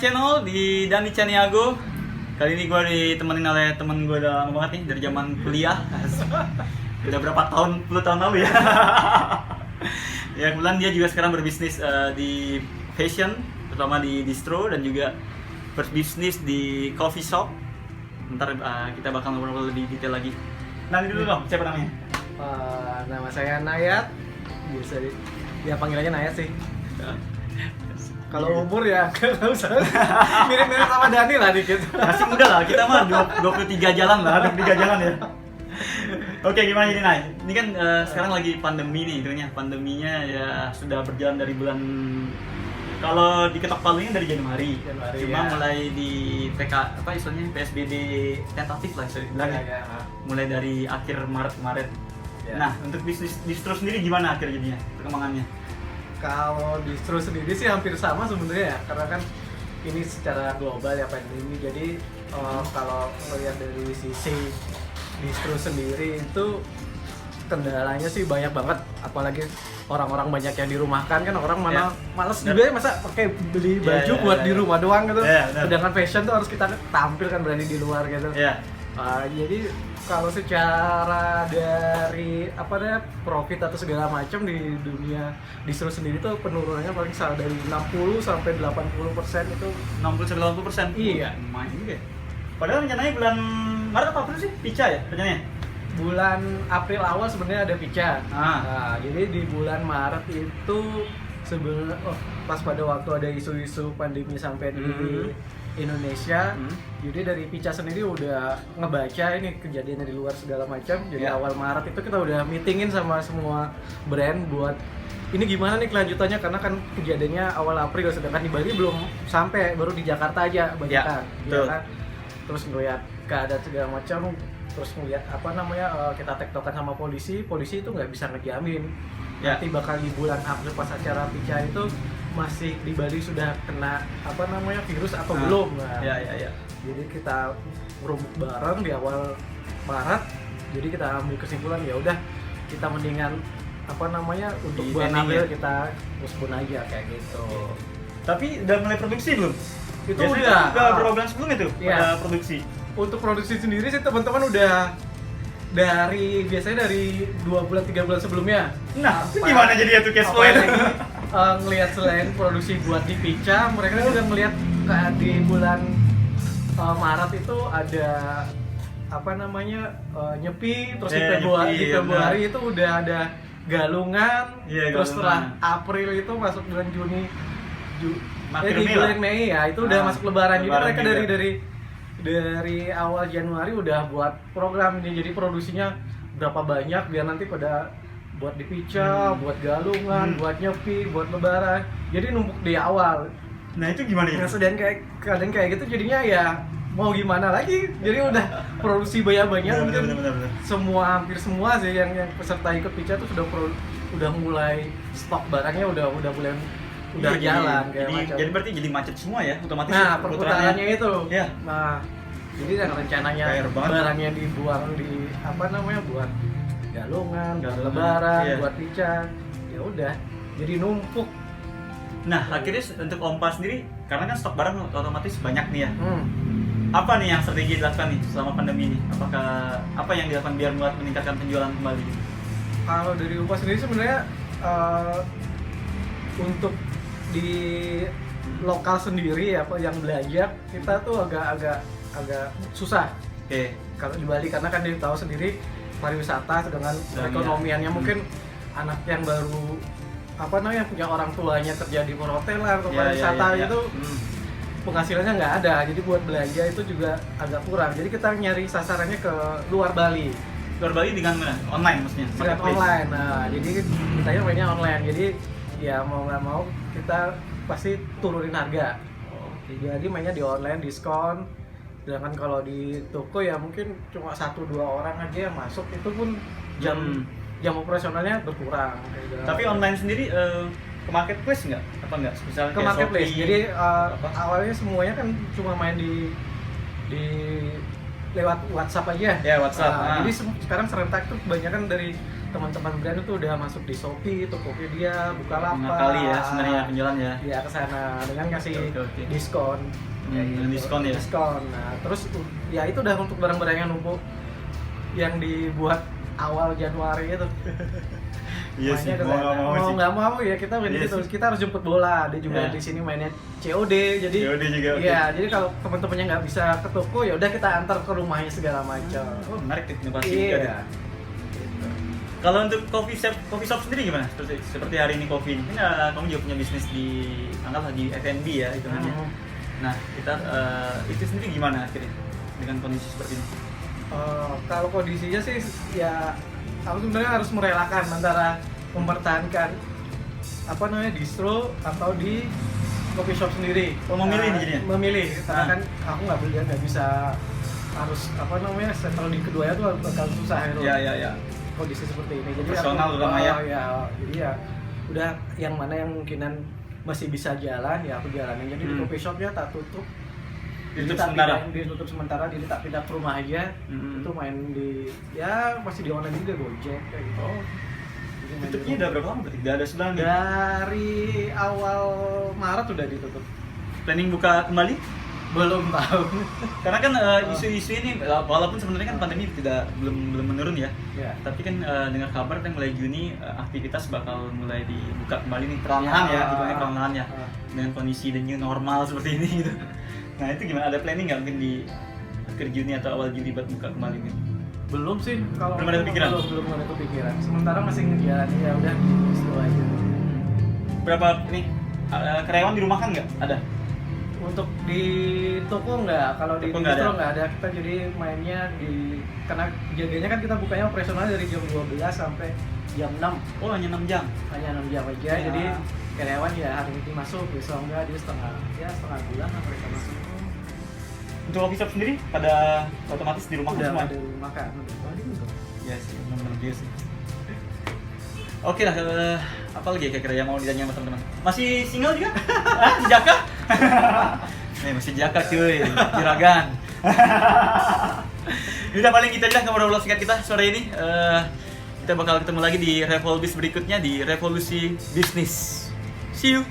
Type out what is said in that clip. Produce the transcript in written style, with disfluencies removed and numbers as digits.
channel di Dani Caniago. Kali ini gue ditemenin oleh temen gue udah lama banget nih dari zaman kuliah. Udah berapa tahun, 10 tahun lalu ya. Ya kebetulan dia juga sekarang berbisnis di fashion, terutama di distro dan juga berbisnis di coffee shop. Ntar kita bakal ngobrol lebih detail lagi. Nanti dulu dong, siapa namanya? Nama saya Nayat, biasa dia panggilannya Nayat sih. Kalau umur ya nggak usah, mirip-mirip sama Dani lah dikit. Masih muda lah, kita mah 23 jalan lah, 23 jalan ya. Oke, gimana ini Nay? Ini kan sekarang lagi pandemi nih, pandeminya ya sudah berjalan dari bulan, kalau diketok palunya dari Januari cuma ya. Mulai di PK apa istilahnya PSBB tentatif lah istilahnya. Mulai dari akhir Maret kemarin. Ya. Nah, untuk bisnis distro sendiri gimana akhir jadinya perkembangannya? Kalau distro sendiri sih hampir sama sebenarnya ya, karena kan ini secara global ya pandemi. Jadi kalau melihat dari sisi distro sendiri itu kendalanya sih banyak banget, apalagi orang-orang banyak yang dirumahkan kan, orang mana males juga ya masa pakai beli baju buat di rumah doang gitu. Sedangkan fashion tuh harus kita tampilkan berani di luar gitu. Jadi kalau secara dari profit atau segala macam di dunia distro sendiri tuh penurunannya paling dari 60 sampai 80% itu. 60 sampai 80%? Iya. Lumayan juga. Padahal rencananya bulan Maret apa April sih? Pica ya rencananya? Bulan April awal sebenarnya ada Pica. Nah, jadi di bulan Maret itu sebenarnya pas pada waktu ada isu-isu pandemi sampai di Indonesia, jadi dari Pica sendiri udah ngebaca ini kejadiannya di luar segala macam. Jadi awal Maret itu kita udah meetingin sama semua brand buat ini gimana nih kelanjutannya, karena kan kejadiannya awal April, sedangkan di Bali belum sampai, baru di Jakarta aja banyak kan. Terus ngeliat keadaan segala macam, terus ngeliat kita tektokan sama polisi itu nggak bisa ngejamin nanti bakal di bulan April pas acara Pica itu masih di Bali sudah kena virus atau belum. Jadi kita ngerumuk bareng di awal Maret, jadi kita ambil kesimpulan ya udah kita mendingan untuk bulan April kita postpone aja kayak gitu. Tapi udah mulai produksi belum? Itu udah berapa bulan sebelum itu pada produksi? Untuk produksi sendiri sih teman-teman udah biasanya dari 2 bulan 3 bulan sebelumnya. Nah, itu gimana jadi itu cash flow itu? Ngelihat selain produksi buat di Pica, mereka juga ngelihat di bulan Maret itu ada nyepi, terus di Februari itu udah ada galungan, terus setelah April itu masuk bulan Juni, di bulan Mei ya itu udah masuk Lebaran. Jadi mereka dari awal Januari udah buat program ini, jadi produksinya berapa banyak biar nanti pada buat di Pica, buat galungan, buat nyepi, buat Lebaran. Jadi numpuk di awal. Nah itu gimana ya? Nah, kadang kayak gitu jadinya ya mau gimana lagi? Jadi udah produksi banyak-banyak. Hampir semua sih yang peserta ikut Pica tuh udah mulai stok barangnya udah mulai jalan kayak macam. Jadi berarti jadi macet semua ya otomatis. Nah, perputarannya itu. Ya. Nah, jadi rencananya barangnya dibuang di buat galungan, buat Lebaran, buat Pica. Ya udah, jadi numpuk. Nah, akhirnya untuk Ompa sendiri karena kan stok barang otomatis banyak nih ya. Apa nih yang strategi dilakukan nih selama pandemi ini? Apakah apa yang dilakukan biar meningkatkan penjualan kembali? Kalau dari Ompa sendiri sebenarnya untuk di lokal sendiri yang belanja kita tuh agak susah. Kalau di Bali karena kan dia tahu sendiri pariwisata, sedangkan perekonomiannya mungkin anak yang baru yang punya orang tuanya kerja di perhotelan atau pariwisata itu penghasilannya nggak ada, jadi buat belanja itu juga agak kurang. Jadi kita nyari sasarannya ke luar Bali. Luar Bali dengan mana? Online maksudnya? Dengan online. Nah, jadi kita mainnya online. Jadi ya mau nggak mau kita pasti turunin harga. Jadi mainnya di online, diskon. Sedangkan kalau di toko ya mungkin cuma 1-2 orang aja yang masuk, itu pun jam operasionalnya berkurang. Tapi online sendiri ke marketplace nggak? Apa nggak? Misalnya ke marketplace. Jadi awalnya semuanya kan cuma main di lewat WhatsApp aja. Ya WhatsApp. Jadi sekarang serentak tuh kebanyakan dari teman-teman brand itu udah masuk di Shopee, Tokopedia, Bukalapak. Mengakali ya sebenarnya penjualan ya. Iya, ke sana dengan kasih Oke. diskon. Dengan diskon ya. Diskon. Nah, terus ya itu udah untuk barang-barang yang numpuk yang dibuat awal Januari itu. Iya sih, mau nggak mau ya kita main Iya gitu. sih. Kita harus jemput bola. Dia juga Iya. di sini mainnya COD. Jadi COD juga, oke. Iya, jadi kalau teman-temannya nggak bisa ke toko ya udah kita antar ke rumahnya segala macam. Oh, menarik inovasi Iya. juga. Kalau untuk coffee shop sendiri gimana? Seperti hari ini coffee ini kan kamu juga punya bisnis di anggaplah di F&B ya hitungannya. Nah, kita itu sendiri gimana akhirnya dengan kondisi seperti ini? Kalau kondisinya sih ya aku sebenarnya harus merelakan antara mempertahankan apa namanya distro atau di coffee shop sendiri. Oh, memilih nih jadinya? Memilih, karena kan aku nggak bisa harus apa namanya settle di keduanya tuh bakal susah itu. Ya. Kondisi seperti ini. Jadi Personal aku, terutama ya. Jadi ya udah yang mana yang mungkinan masih bisa jalan ya aku jalanin. Jadi di coffee shopnya tak tutup. Ditutup Tak sementara. ditutup sementara, jadi tak pindah ke rumah aja. Itu main di ya masih di online juga Gojek kayak gitu. Jadi main Tutupnya di udah berapa lama berarti? Udah ada sebulan nih. dari awal Maret udah ditutup. Planning buka kembali? Belum tahu. Karena kan isu-isu ini walaupun sebenarnya kan pandemi belum menurun ya. Ya. Tapi kan dengar kabar kan mulai Juni aktivitas bakal mulai dibuka kembali nih perlahan ya, hitungannya perlahan ya. Dengan kondisi the new normal seperti ini gitu. Nah, itu gimana? Ada planning nggak mungkin di akhir Juni atau awal Juli buat buka kembali nih? Belum sih kalau Belum ada kepikiran? Belum ada kepikiran. Sementara masih ngejalanin ya udah gitu aja. Berapa nih karyawan dirumahkan nggak? Ada? Untuk di toko nggak, kalau di Toko nggak distro ada? nggak ada. Kita jadi mainnya di karena jadinya kan kita bukanya operasional dari jam 12 sampai jam 6. Oh, hanya 6 jam. Hanya 6 jam aja. Ya. Jadi karyawan ya hari ini masuk, besok enggak, dia setengah bulan lah mereka masuk. Untuk coffee shop sendiri pada otomatis dirumahkan Udah semua? ada makan. Iya sih, benar dia sih. Oke lah, apa lagi ya kira-kira yang mau ditanya sama teman-teman? Masih single juga? Di Jaka? Masih Jaka cuy, juragan. Udah paling gitu aja ngobrol singkat kita sore ini. Kita bakal ketemu lagi di Revolbis berikutnya di Revolusi Bisnis. See you!